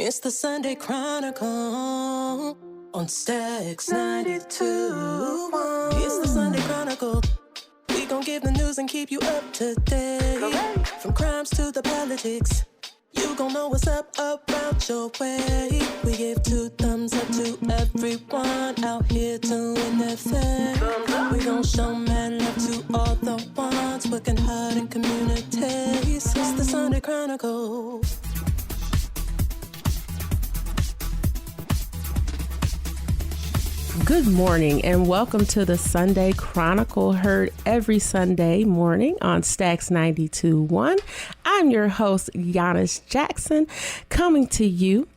It's the Sunday Chronicle on Stacks 92.1. It's the Sunday Chronicle. We gon' give the news and keep you up to date. From crimes to the politics, you gon' know what's up around your way. We give 2 thumbs up to everyone out here doing their thing. We gon' show mad love to all the ones working hard in communities. It's the Sunday Chronicle. Good morning and welcome to the Sunday Chronicle, heard every Sunday morning on Stacks 92.1. I'm your host, Giannis Jackson, coming to you.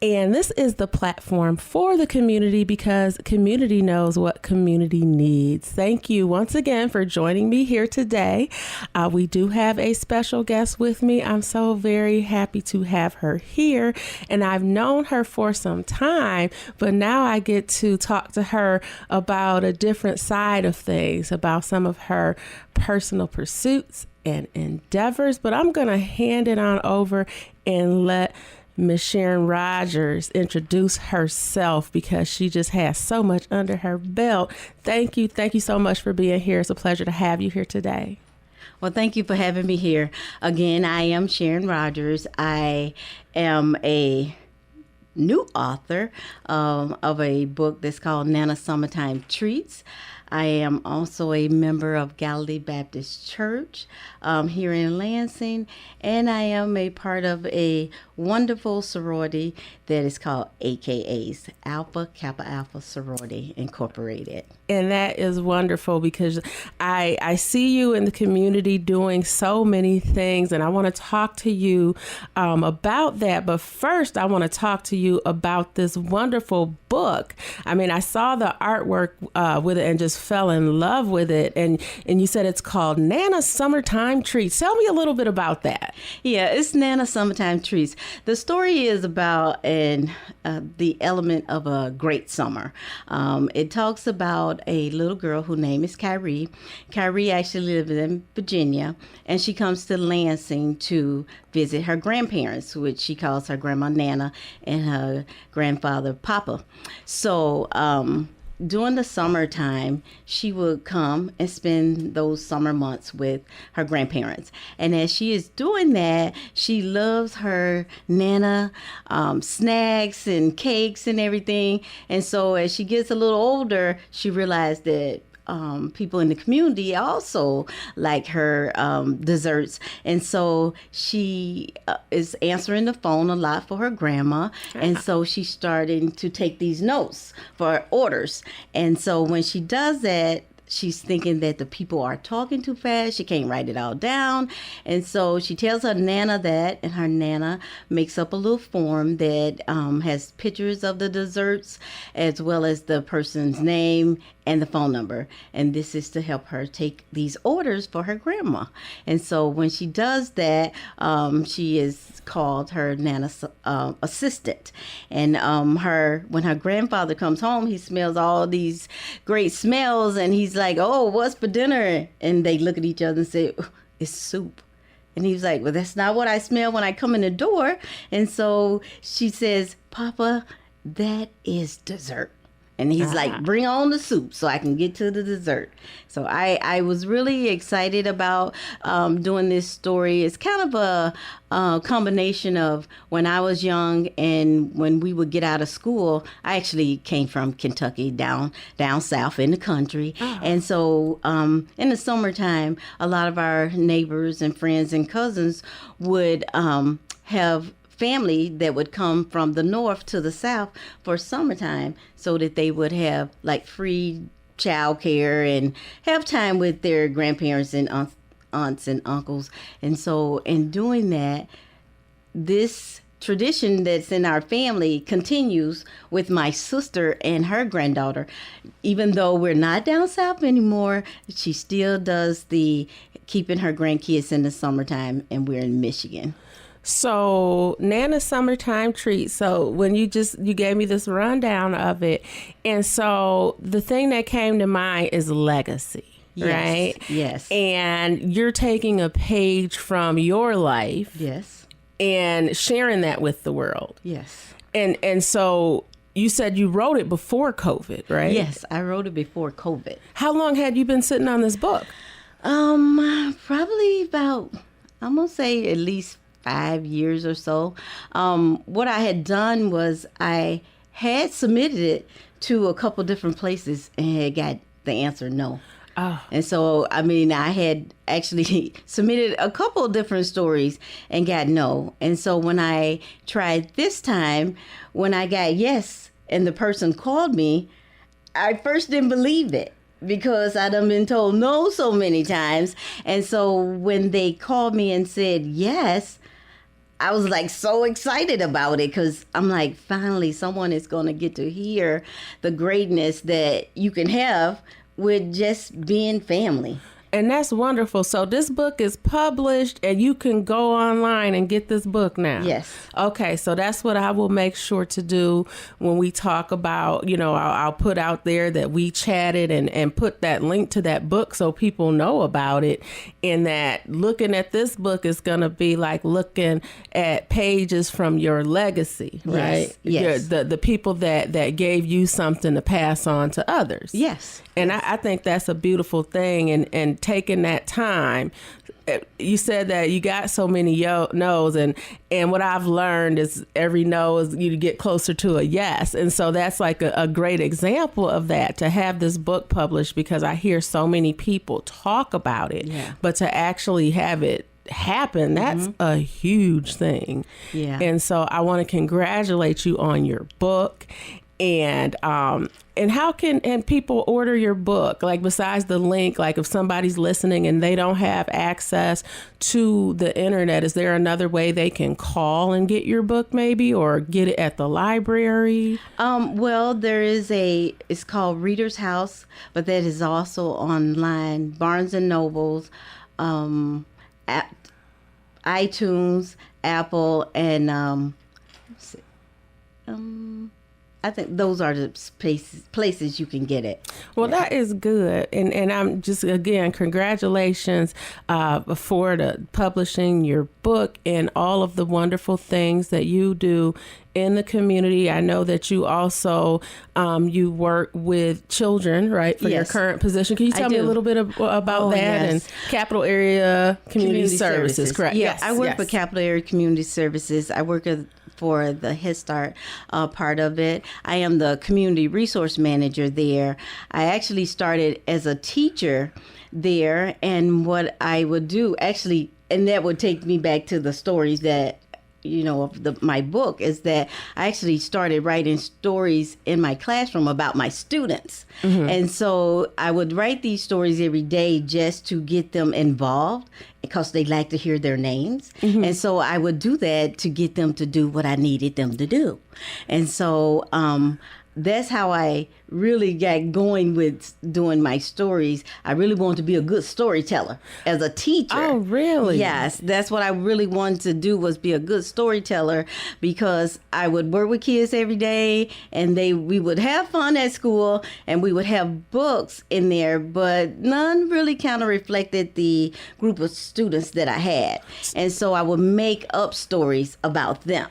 And this is the platform for the community because community knows what community needs. Thank you once again for joining me here today. We do have a special guest with me. I'm so very happy to have her here. And I've known her for some time, but now I get to talk to her about a different side of things, about some of her personal pursuits and endeavors. But I'm going to hand it on over and let Miss Sharon Rogers introduce herself because she just has so much under her belt. Thank you. Thank you so much for being here. It's a pleasure to have you here today. Well, thank you for having me here. Again, I am Sharon Rogers. I am a new author of a book that's called Nana Summertime Treats. I am also a member of Galilee Baptist Church here in Lansing, and I am a part of a wonderful sorority that is called AKA's, Alpha Kappa Alpha Sorority Incorporated. And that is wonderful because I see you in the community doing so many things, and I want to talk to you about that. But first, I want to talk to you about this wonderful book. I mean, I saw the artwork with it and just fell in love with it. And you said it's called Nana Summertime Treats. Tell me a little bit about that. Yeah, it's Nana Summertime Treats. The story is about the element of a great summer. It talks about a little girl whose name is Kyrie. Kyrie actually lives in Virginia, and she comes to Lansing to visit her grandparents, which she calls her grandma Nana and her grandfather Papa. So during the summertime, she would come and spend those summer months with her grandparents. And as she is doing that, she loves her Nana snacks and cakes and everything. And so as she gets a little older, she realized that people in the community also like her desserts. And so she is answering the phone a lot for her grandma. And so she's starting to take these notes for orders. And so when she does that, she's thinking that the people are talking too fast. She can't write it all down. And so she tells her Nana that, and her Nana makes up a little form that has pictures of the desserts as well as the person's name and the phone number. And this is to help her take these orders for her grandma. And so when she does that, she is called her Nana's assistant. And when her grandfather comes home, he smells all these great smells, and he's like, "Oh, what's for dinner?" And they look at each other and say, "It's soup." And he's like, "Well, that's not what I smell when I come in the door." And so she says, "Papa, that is dessert." And he's like, "Bring on the soup so I can get to the dessert." So I was really excited about doing this story. It's kind of a combination of when I was young and when we would get out of school. I actually came from Kentucky, down south in the country. And so in the summertime, a lot of our neighbors and friends and cousins would have family that would come from the north to the south for summertime so that they would have like free child care and have time with their grandparents and aunts and uncles. And so in doing that, this tradition that's in our family continues with my sister and her granddaughter. Even though we're not down south anymore, she still does the keeping her grandkids in the summertime, and we're in Michigan. So Nana Summertime Treats. So when you gave me this rundown of it. And so the thing that came to mind is legacy. Yes, right? Yes. And you're taking a page from your life. Yes. and sharing that with the world. Yes. And so you said you wrote it before COVID, right? Yes, I wrote it before COVID. How long had you been sitting on this book? Probably about, I'm gonna say at least 5 years or so. What I had done was I had submitted it to a couple different places and had got the answer no. Oh. And so, I mean, I had actually submitted a couple different stories and got no. And so when I tried this time, when I got yes and the person called me, I first didn't believe it because I'd been told no so many times. And so when they called me and said yes, I was like so excited about it because I'm like, finally, someone is going to get to hear the greatness that you can have with just being family. And that's wonderful. So this book is published and you can go online and get this book now. Yes. Okay. So that's what I will make sure to do when we talk about, I'll put out there that we chatted and put that link to that book so people know about it, and that looking at this book is going to be like looking at pages from your legacy, right? Yes. The people that gave you something to pass on to others. Yes. And I think that's a beautiful thing. And taking that time, you said that you got so many no's, and what I've learned is every no is you get closer to a yes. And so that's like a great example of that, to have this book published, because I hear so many people talk about it, but to actually have it happen, that's a huge thing. Yeah. And so I want to congratulate you on your book. And how can people order your book? Like, besides the link, like if somebody's listening and they don't have access to the internet, is there another way they can call and get your book maybe, or get it at the library? Well, there is it's called Reader's House, but that is also online, Barnes and Nobles, iTunes, Apple, and I think those are the places you can get it. Well, that is good. And I'm just, again, congratulations for the publishing your book and all of the wonderful things that you do in the community. I know that you also, you work with children, right, for your current position. Can you tell me a little bit about that? Yes. And Capital Area Community Services, correct? Yeah, Yes, I work for Capital Area Community Services. I work for the Head Start part of it. I am the community resource manager there. I actually started as a teacher there, and what I would do actually, and that would take me back to the stories that, of my book, is that I actually started writing stories in my classroom about my students. And so I would write these stories every day just to get them involved, because they like to hear their names. And so I would do that to get them to do what I needed them to do. And so that's how I really got going with doing my stories. I really wanted to be a good storyteller as a teacher. Oh, really? Yes, that's what I really wanted to do, was be a good storyteller, because I would work with kids every day, and we would have fun at school, and we would have books in there, but none really kind of reflected the group of students that I had. And so I would make up stories about them.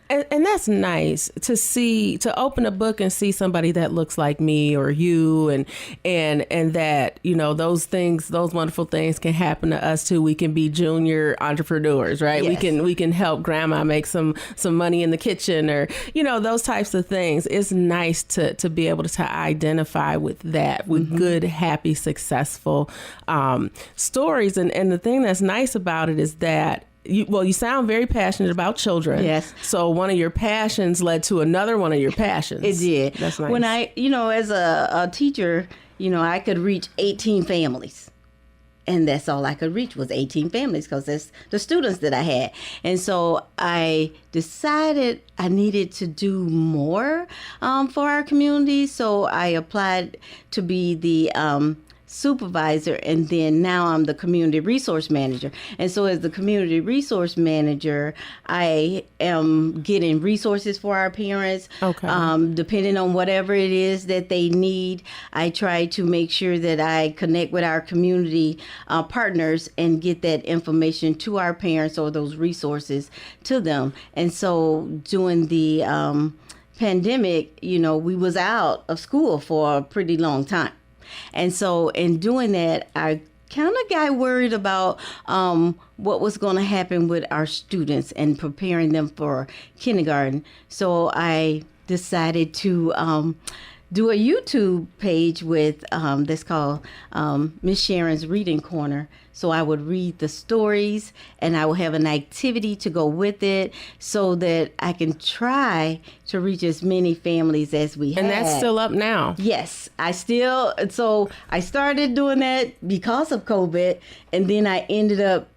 And that's nice to open a book and see somebody that looks like me or you, and that, those wonderful things can happen to us too. We can be junior entrepreneurs, right? Yes. We can help grandma make some money in the kitchen, or, those types of things. It's nice to be able to identify with that, with good, happy, successful stories. And the thing that's nice about it is that you sound very passionate about children. Yes. So one of your passions led to another one of your passions. It did. That's nice. When I, as a teacher, I could reach 18 families. And that's all I could reach was 18 families, because that's the students that I had. And so I decided I needed to do more for our community. So I applied to be the supervisor, and then now I'm the community resource manager. And so as the community resource manager, I am getting resources for our parents. Okay. Depending on whatever it is that they need, I try to make sure that I connect with our community partners and get that information to our parents or those resources to them. And so during the pandemic, we was out of school for a pretty long time. And so in doing that, I kind of got worried about what was going to happen with our students and preparing them for kindergarten. So I decided to do a YouTube page with that's called Miss Sharon's Reading Corner. So I would read the stories, and I will have an activity to go with it so that I can try to reach as many families as we have. And that's still up now. Yes, so I started doing that because of COVID, and then I ended up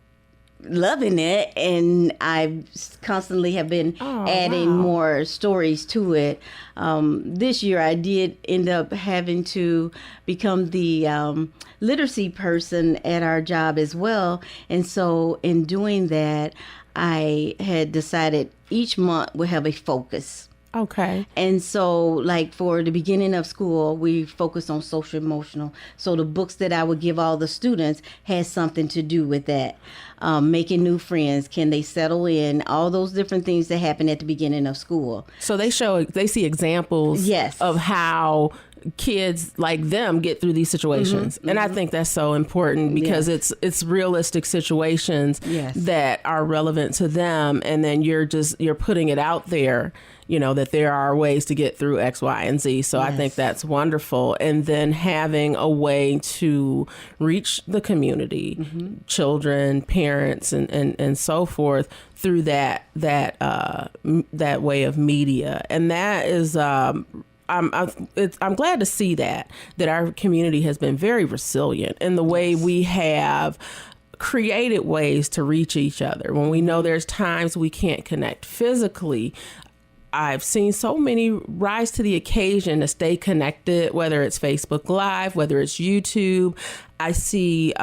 loving it, and I constantly have been adding more stories to it. This year I did end up having to become the literacy person at our job as well. And so in doing that, I had decided each month we'll have a focus. Okay. And so, like, for the beginning of school, we focused on social emotional. So the books that I would give all the students had something to do with that. Making new friends, can they settle in, all those different things that happen at the beginning of school. So they see examples of how kids like them get through these situations. And I think that's so important because it's realistic situations that are relevant to them. And then you're putting it out there, that there are ways to get through X, Y, and Z. So I think that's wonderful. And then having a way to reach the community, children, parents, and so forth through that way of media. And that is, I'm glad to see that our community has been very resilient in the way we have created ways to reach each other. When we know there's times we can't connect physically, I've seen so many rise to the occasion to stay connected, whether it's Facebook Live, whether it's YouTube. I see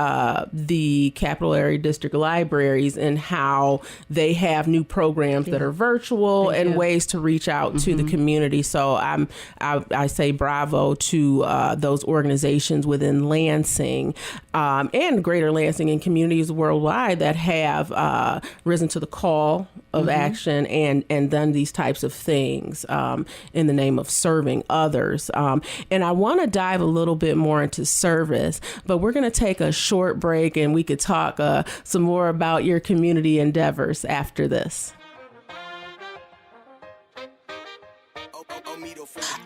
the Capital Area District libraries and how they have new programs that are virtual and ways to reach out to the community. So I say bravo to those organizations within Lansing and Greater Lansing and communities worldwide that have risen to the call of action and done these types of things in the name of serving others. And I want to dive a little bit more into service, but we're going to take a short break and we could talk some more about your community endeavors after this.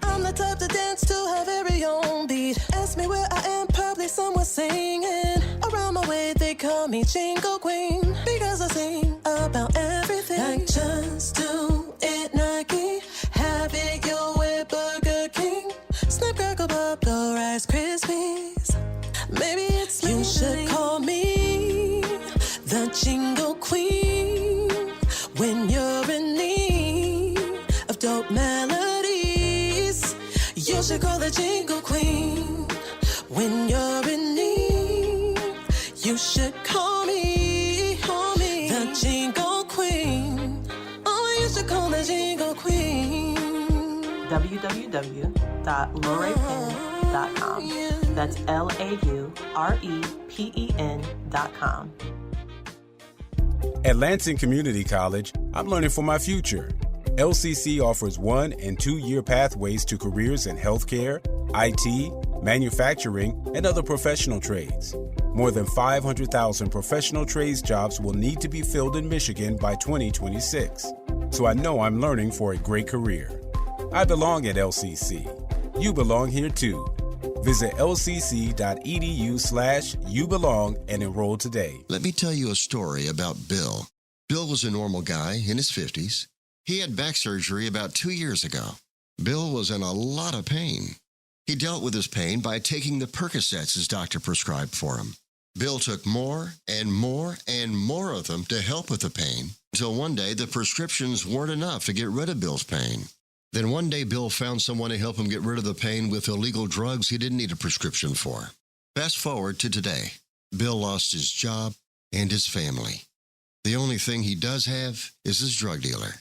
I'm the type to dance to her very own beat. Ask me where I am, probably somewhere singing. Around my way, they call me Jingle Queen because I sing about everything. Like just do it, Nike. Have it your way, Burger King. Snap, crackle, pop, go Rice Krispies. Maybe it's me. You should call me the Jingle Queen when you're in need of dope melodies. You should call the Jingle Queen when you're in need. You should call me the Jingle Queen. Oh, you should call the Jingle Queen. www.laureypen.com. That's LAUREPEN.com. At Lansing Community College, I'm learning for my future. LCC offers 1- and 2-year pathways to careers in healthcare, IT, manufacturing, and other professional trades. More than 500,000 professional trades jobs will need to be filled in Michigan by 2026. So I know I'm learning for a great career. I belong at LCC. You belong here too. Visit lcc.edu/youbelong and enroll today. Let me tell you a story about Bill. Bill was a normal guy in his 50s. He had back surgery about 2 years ago. Bill was in a lot of pain. He dealt with his pain by taking the Percocets his doctor prescribed for him. Bill took more and more and more of them to help with the pain, until one day the prescriptions weren't enough to get rid of Bill's pain. Then one day Bill found someone to help him get rid of the pain with illegal drugs he didn't need a prescription for. Fast forward to today. Bill lost his job and his family. The only thing he does have is his drug dealer.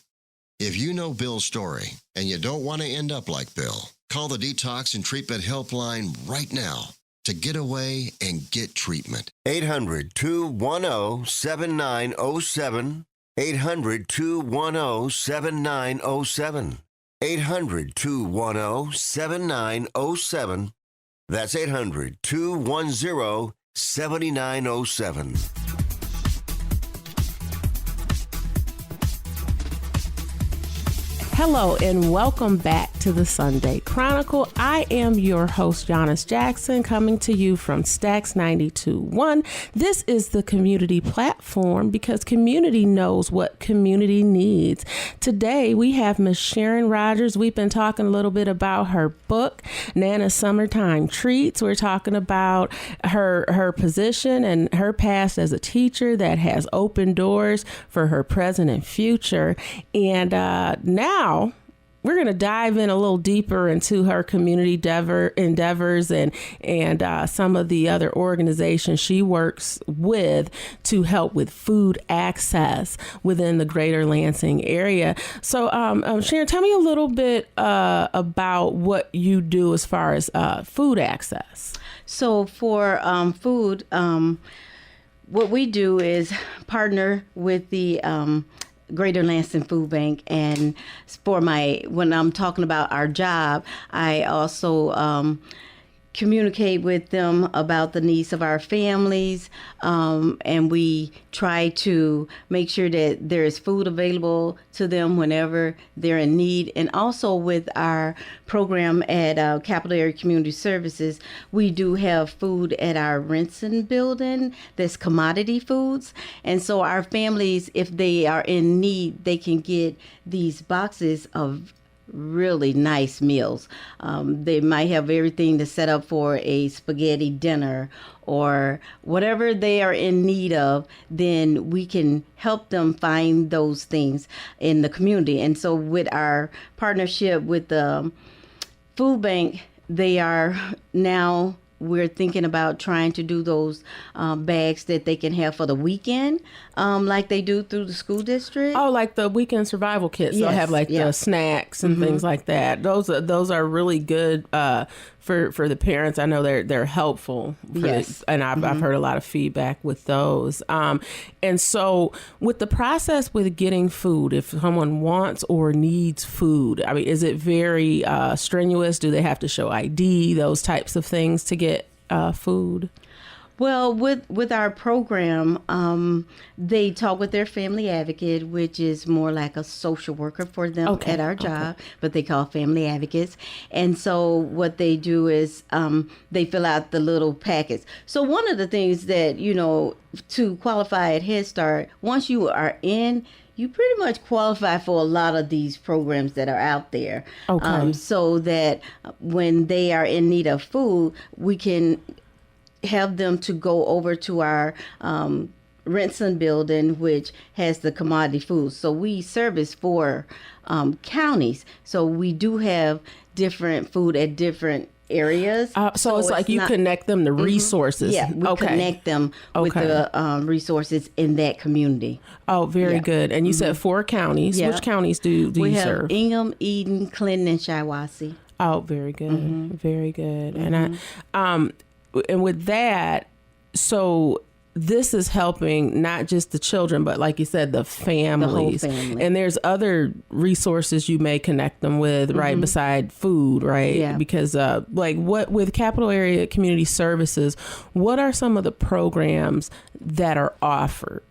If you know Bill's story and you don't want to end up like Bill, call the Detox and Treatment Helpline right now to get away and get treatment. 800-210-7907. 800-210-7907. 800-210-7907. That's 800-210-7907. Hello and welcome back to the Sunday Chronicle. I am your host, Giannis Jackson, coming to you from Stacks 92.1. This is the community platform because community knows what community needs. Today we have Miss Sharon Rogers. We've been talking a little bit about her book, Nana's Summertime Treats. We're talking about her position and her past as a teacher that has opened doors for her present and future. And now we're going to dive in a little deeper into her community endeavors and some of the other organizations she works with to help with food access within the greater Lansing area. So, Sharon, tell me a little bit about what you do as far as food access. So for food, what we do is partner with the Greater Lansing Food Bank, and when I'm talking about our job, I also communicate with them about the needs of our families, and we try to make sure that there is food available to them whenever they're in need. And also with our program at Capital Area Community Services, we do have food at our Renson building that's commodity foods. And so our families, if they are in need, they can get these boxes of really nice meals. They might have everything to set up for a spaghetti dinner or whatever they are in need of, then we can help them find those things in the community. And so with our partnership with the food bank, we're thinking about trying to do those bags that they can have for the weekend, like they do through the school district. Oh, like the weekend survival kits. Yes, They'll have like the snacks and things like that. Those are really good for the parents. I know they're helpful. And I've heard a lot of feedback with those. And so with the process with getting food, if someone wants or needs food, I mean, is it very strenuous? Do they have to show ID? Those types of things to get food? Well, with our program, they talk with their family advocate, which is more like a social worker for them at our job, but they call family advocates. And so what they do is they fill out the little packets. So one of the things that, to qualify at Head Start, once you are in, you pretty much qualify for a lot of these programs that are out there. So that when they are in need of food, we can have them to go over to our Renson building, which has the commodity foods. So we service 4 counties. So we do have different food at different areas. So it's like you connect them to resources. Yeah, we connect them with the resources in that community. Oh, very good. And you said 4 counties. Yeah. Which counties do you serve? We have Ingham, Eden, Clinton, and Shiawassee. Oh, very good. Very good. And and with that, so this is helping not just the children, but like you said, the families. The whole family. And there's other resources you may connect them with, right, beside food, right? Yeah. Because with Capital Area Community Services, what are some of the programs that are offered?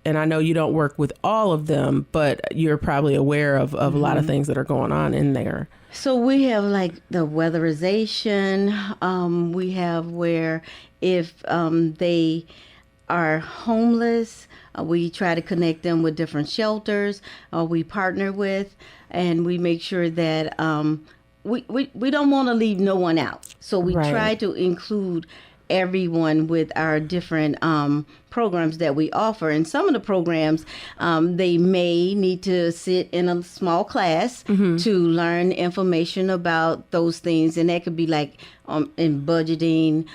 And I know you don't work with all of them, but you're probably aware of a lot of things that are going on in there. So we have like the weatherization. We have where if they are homeless, we try to connect them with different shelters we partner with, and we make sure that we don't want to leave no one out. So we try to include everyone with our different programs that we offer. And some of the programs, they may need to sit in a small class to learn information about those things. And that could be like in budgeting,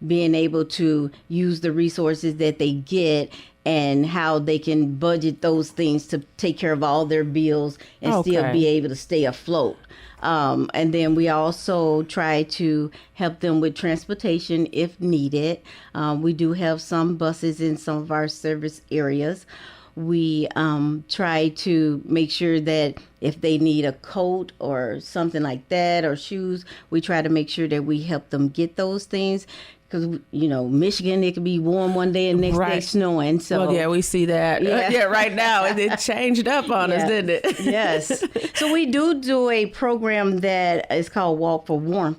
being able to use the resources that they get and how they can budget those things to take care of all their bills and still be able to stay afloat. And then we also try to help them with transportation if needed. We do have some buses in some of our service areas. We try to make sure that if they need a coat or something like that or shoes, we try to make sure that we help them get those things. Because, Michigan, it could be warm one day and next day snowing. So, well, yeah, we see that. Yeah, right now. It changed up on us, didn't it? Yes. So we do a program that is called Walk for Warmth.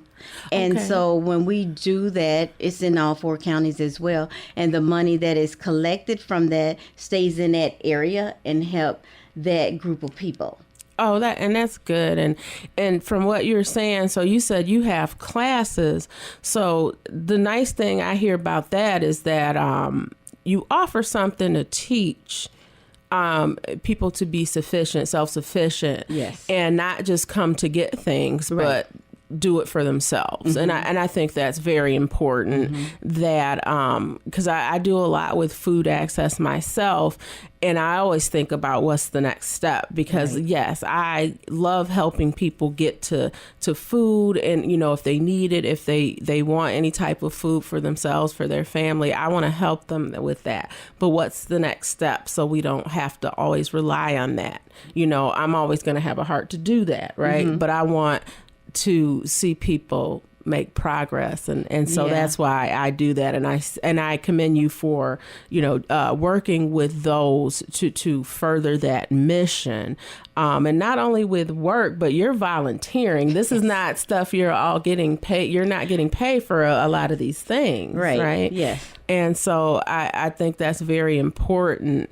And so when we do that, it's in all 4 counties as well. And the money that is collected from that stays in that area and help that group of people. Oh, that's good. And from what you're saying, so you said you have classes. So the nice thing I hear about that is that you offer something to teach people to be self-sufficient. Yes. And not just come to get things, but do it for themselves. And I think that's very important that because I do a lot with food access myself, and I always think about what's the next step because yes, I love helping people get to food, and if they need it, if they want any type of food for themselves, for their family, I want to help them with that. But what's the next step so we don't have to always rely on that? I'm always going to have a heart to do that, right? But I want to see people make progress, and so that's why I do that, and I commend you for working with those to further that mission, and not only with work, but you're volunteering. This is not stuff you're all getting paid. You're not getting paid for a lot of these things, right? Yes. And so I think that's very important.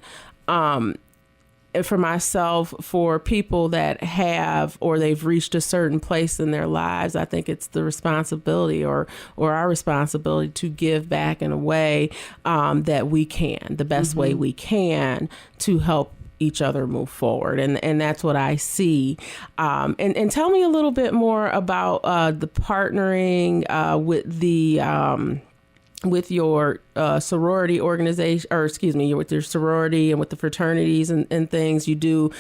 For myself, for people that have or they've reached a certain place in their lives, I think it's the responsibility or our responsibility to give back in a way that we can, the best way we can, to help each other move forward. And that's what I see. And tell me a little bit more about the partnering with your sorority organization, or excuse me, with your sorority and with the fraternities and things you do.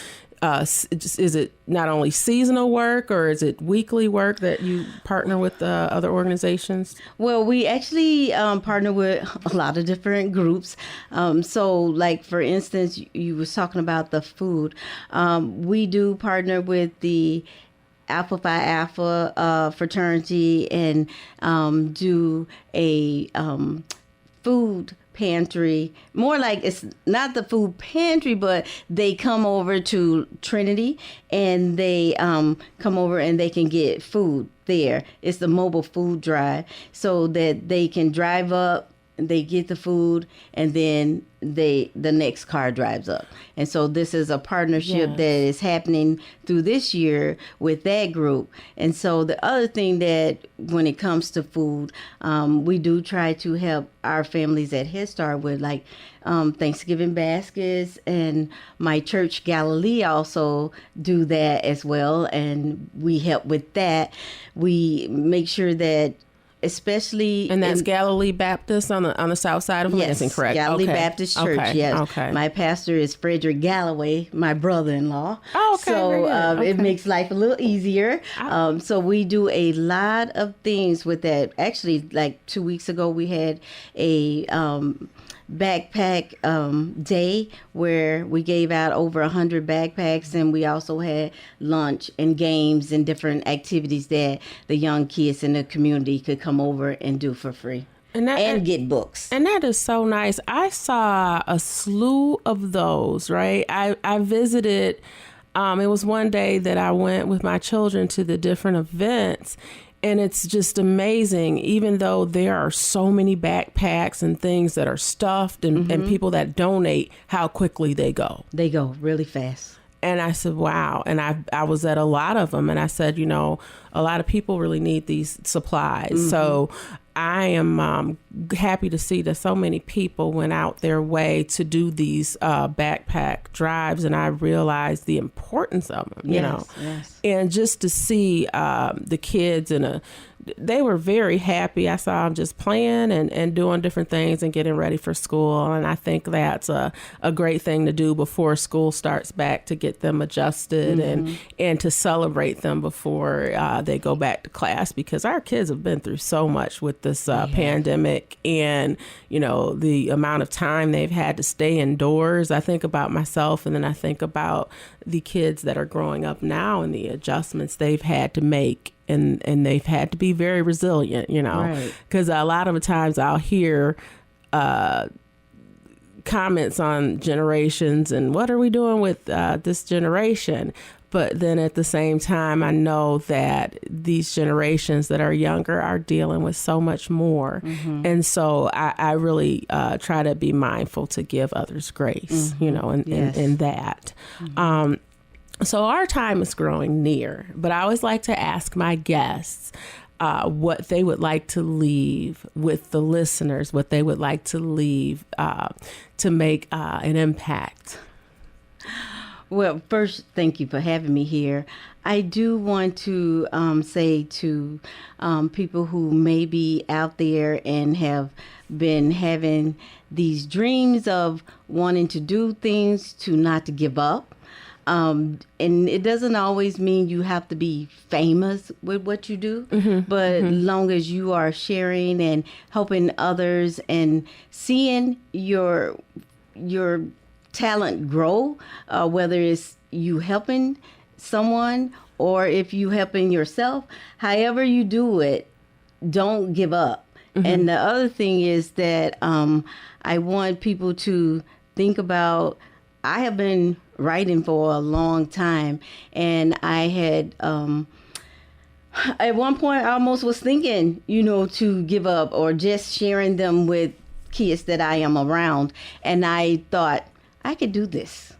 Is it not only seasonal work, or is it weekly work that you partner with other organizations? Well, we actually partner with a lot of different groups. So like, for instance, you was talking about the food. We do partner with the Alpha Phi Alpha fraternity and do a food pantry. More like, it's not the food pantry, but they come over to Trinity and they come over and they can get food there. It's the mobile food drive, so that they can drive up, they get the food, and then the next car drives up. And so this is a partnership that is happening through this year with that group. And so the other thing that when it comes to food, we do try to help our families at Head Start with like Thanksgiving baskets, and my church Galilee also do that as well. And we help with that. We make sure that, especially, and that's Galilee Baptist on the south side of Lansing, correct? Galilee Baptist Church. Yes. Okay. My pastor is Frederick Galloway, my brother-in-law. Oh, okay. So it makes life a little easier. So we do a lot of things with that. Actually, like 2 weeks ago, we had a backpack day where we gave out over 100 backpacks, and we also had lunch and games and different activities that the young kids in the community could come over and do for free. And get books. And that is so nice. I saw a slew of those, right? I visited, it was one day that I went with my children to the different events. And it's just amazing, even though there are so many backpacks and things that are stuffed and people that donate, how quickly they go. They go really fast. And I said, wow. And I was at a lot of them. And I said, a lot of people really need these supplies. So I am happy to see that so many people went out their way to do these backpack drives, and I realized the importance of them, you know. Yes. And just to see the kids they were very happy. I saw them just playing and doing different things and getting ready for school. And I think that's a great thing to do before school starts back, to get them adjusted and to celebrate them before they go back to class, because our kids have been through so much with this pandemic, and, you know, the amount of time they've had to stay indoors. I think about myself, and then I think about the kids that are growing up now and the adjustments they've had to make. And they've had to be very resilient, you know, because a lot of the times I'll hear comments on generations and what are we doing with this generation? But then at the same time, I know that these generations that are younger are dealing with so much more. And so I really try to be mindful to give others grace, you know, in that. So our time is growing near, but I always like to ask my guests what they would like to leave with the listeners, what they would like to leave to make an impact. Well, first, thank you for having me here. I do want to say to people who may be out there and have been having these dreams of wanting to do things, to not to give up. And it doesn't always mean you have to be famous with what you do, but long as you are sharing and helping others and seeing your talent grow, whether it's you helping someone or if you helping yourself, however you do it, don't give up. And the other thing is that I want people to think about, I have been writing for a long time, and I had at one point I almost was thinking, you know, to give up or just sharing them with kids that I am around. And I thought, I could do this.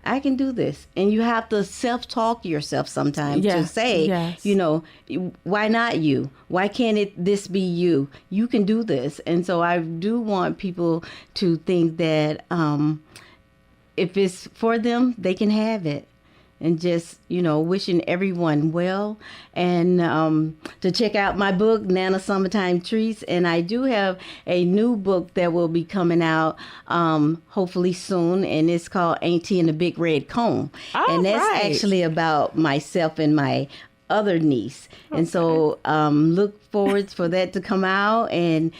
I can do this. And you have to self-talk yourself sometimes to say, you know, why not you? Why can't this be you? You can do this. And so I do want people to think that if it's for them, they can have it. And just, you know, wishing everyone well. And to check out my book, Nana Summertime Treats. And I do have a new book that will be coming out hopefully soon. And it's called Auntie and the Big Red Comb. And that's actually about myself and my other niece. And so look forward for that to come out. And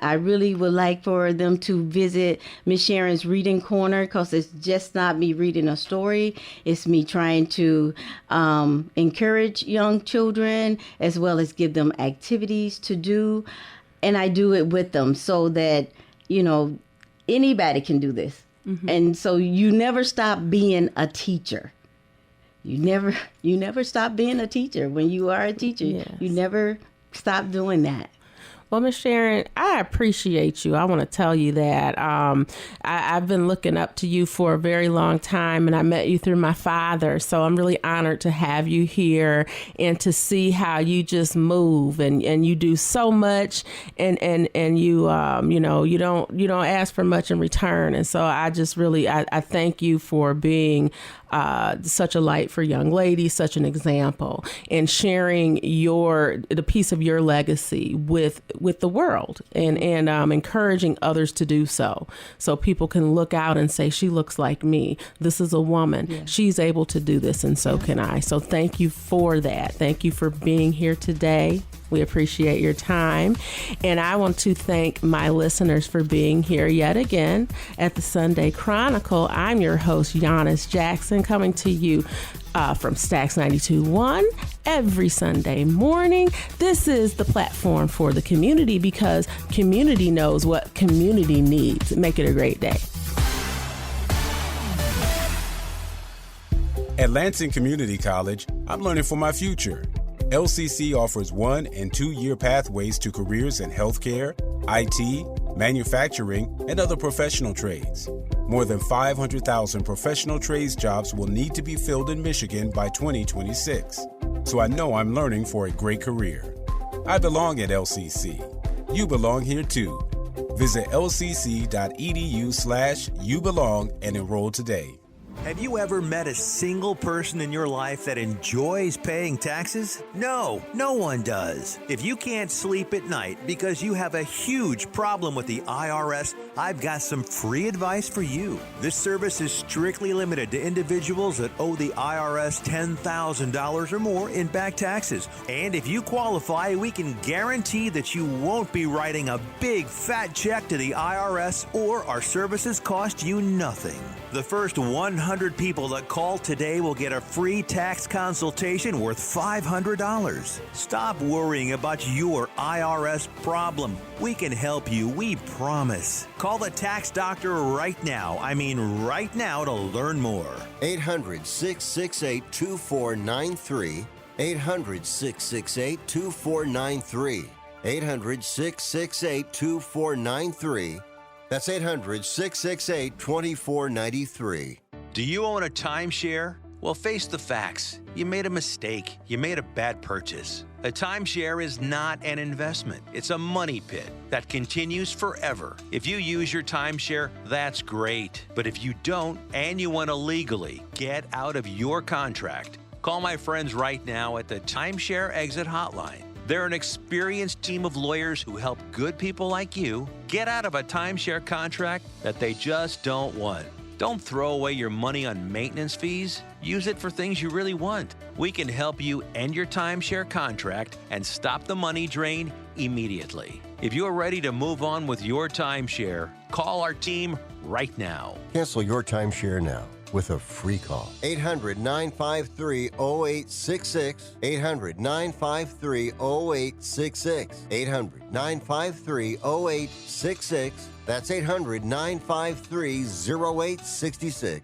I really would like for them to visit Miss Sharon's Reading Corner, because it's just not me reading a story. It's me trying to encourage young children as well as give them activities to do. And I do it with them so that, you know, anybody can do this. And so you never stop being a teacher. You never stop being a teacher. When you are a teacher, you never stop doing that. Well, Miss Sharon, I appreciate you. I want to tell you that I've been looking up to you for a very long time, and I met you through my father. So I'm really honored to have you here and to see how you just move and you do so much, and you you know, you don't ask for much in return. And so I just really I thank you for being such a light for young ladies, such an example, and sharing the piece of your legacy with the world, and encouraging others to do so people can look out and say, she looks like me. This is a woman. She's able to do this, and so can I. So thank you for that. Thank you for being here today. We appreciate your time. And I want to thank my listeners for being here yet again at the Sunday Chronicle. I'm your host, Giannis Jackson, coming to you from Stax 92.1 every Sunday morning. This is the platform for the community, because community knows what community needs. Make it a great day. At Lansing Community College, I'm learning for my future. LCC offers 1- and 2-year pathways to careers in healthcare, IT, manufacturing, and other professional trades. More than 500,000 professional trades jobs will need to be filled in Michigan by 2026. So I know I'm learning for a great career. I belong at LCC. you belong here too. Visit lcc.edu/youbelong and enroll today. Have you ever met a single person in your life that enjoys paying taxes? No, no one does. If you can't sleep at night because you have a huge problem with the IRS, I've got some free advice for you. This service is strictly limited to individuals that owe the IRS $10,000 or more in back taxes. And if you qualify, we can guarantee that you won't be writing a big fat check to the IRS, or our services cost you nothing. The first 100 people that call today will get a free tax consultation worth $500. Stop worrying about your IRS problem. We can help you, we promise. Call the tax doctor right now. I mean right now, to learn more. 800-668-2493. 800-668-2493. 800-668-2493. That's 800-668-2493. Do you own a timeshare? Well, face the facts. You made a mistake. You made a bad purchase. A timeshare is not an investment. It's a money pit that continues forever. If you use your timeshare, that's great. But if you don't, and you want to legally get out of your contract, call my friends right now at the Timeshare Exit Hotline. They're an experienced team of lawyers who help good people like you get out of a timeshare contract that they just don't want. Don't throw away your money on maintenance fees. Use it for things you really want. We can help you end your timeshare contract and stop the money drain immediately. If you're ready to move on with your timeshare, call our team right now. Cancel your timeshare now with a free call. 800-953-0866. 800-953-0866. 800-953-0866. That's 800-953-0866.